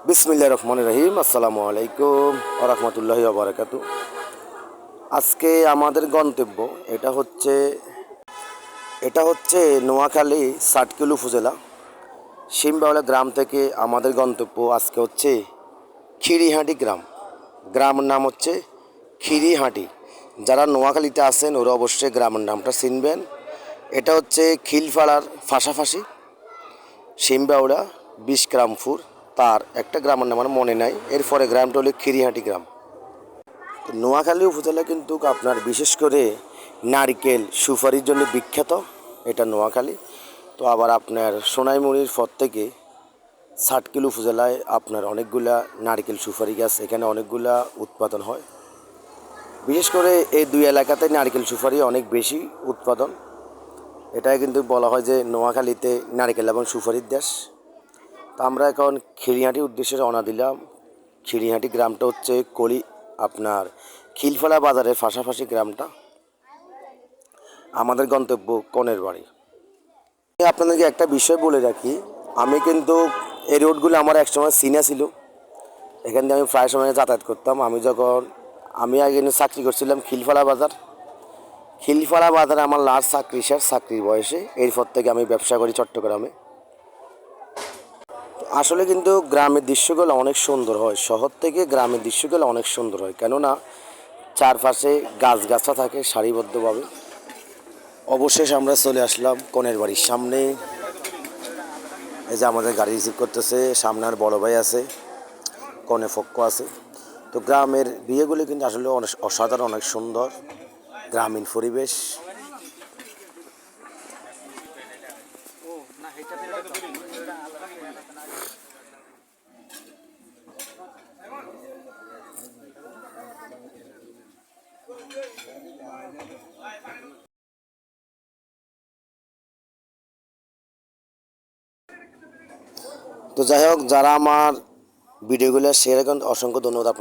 বিসমিল্লাহির রহমানির রহিম। আসসালামু আলাইকুম ওয়া রাহমাতুল্লাহি ওয়া বারাকাতুহু। আজকে আমাদের গন্তব্য এটা হচ্ছে নোয়াখালী সাতকিলু উপজেলা শিমবাউলা গ্রাম থেকে আমাদের গন্তব্য আজকে হচ্ছে খিরিহাটি গ্রাম। গ্রামের নাম হচ্ছে খিরিহাটি। যারা নোয়াখালীতে আছেন ওরা অবশ্যই গ্রামের নামটা চিনবেন। এটা হচ্ছে খিলপাড়ার পাশাপাশি শিমবাউলা বিশগ্রামপুর, তার একটা গ্রামের নাম আমার মনে নাই। এরপরে গ্রামটা হলো খিরিহাটি গ্রাম। নোয়াখালী উপজেলা কিন্তু আপনার বিশেষ করে নারকেল সুপারির জন্য বিখ্যাত। এটা নোয়াখালী। তো আবার আপনার সোনাইমুড়ির পর থেকে সাতকিলু উপজেলায় আপনার অনেকগুলা নারকেল সুপারি গাছ এখানে অনেকগুলা উৎপাদন হয়। বিশেষ করে এই দুই এলাকাতে নারকেল সুপারি অনেক বেশি উৎপাদন। এটাই কিন্তু বলা হয় যে নোয়াখালীতে নারকেল এবং সুপারির দেশ। তা আমরা এখন খিরিহাটির উদ্দেশ্যে রওনা দিলাম। খিরিহাটি গ্রামটা হচ্ছে আপনার খিলফালা বাজারের পাশাপাশি গ্রামটা। আমাদের গন্তব্য কনের বাড়ি। আপনাদেরকে একটা বিষয় বলে রাখি, আমি কিন্তু এই রোডগুলো আমার একসময় চিনা ছিল। এখান দিয়ে আমি প্রায় সময় যাতায়াত করতাম। আমি আগে চাকরি করছিলাম খিলফালা বাজারে আমার লাস্ট চাকরির বয়সে। এরপর থেকে আমি ব্যবসা করি চট্টগ্রামে। আসলে কিন্তু গ্রামের দৃশ্যগুলো অনেক সুন্দর হয়, শহর থেকে গ্রামের দৃশ্যগুলো অনেক সুন্দর হয়, কেননা চারপাশে গাছগাছরা থাকে সারিবদ্ধভাবে। অবশেষে আমরা চলে আসলাম কনের বাড়ির সামনে। এই যে আমাদের গাড়ি রিসিভ করতেছে, সামনে আর বড় ভাই আছে, কনে পক্ষ আছে। তো গ্রামের বিয়েগুলি কিন্তু আসলে অনেক অসাধারণ, অনেক সুন্দর গ্রামীণ পরিবেশ। তো যাই হোক, যারা আমার ভিডিওগুলো শেয়ার করেন অসংখ্য ধন্যবাদ আপনার।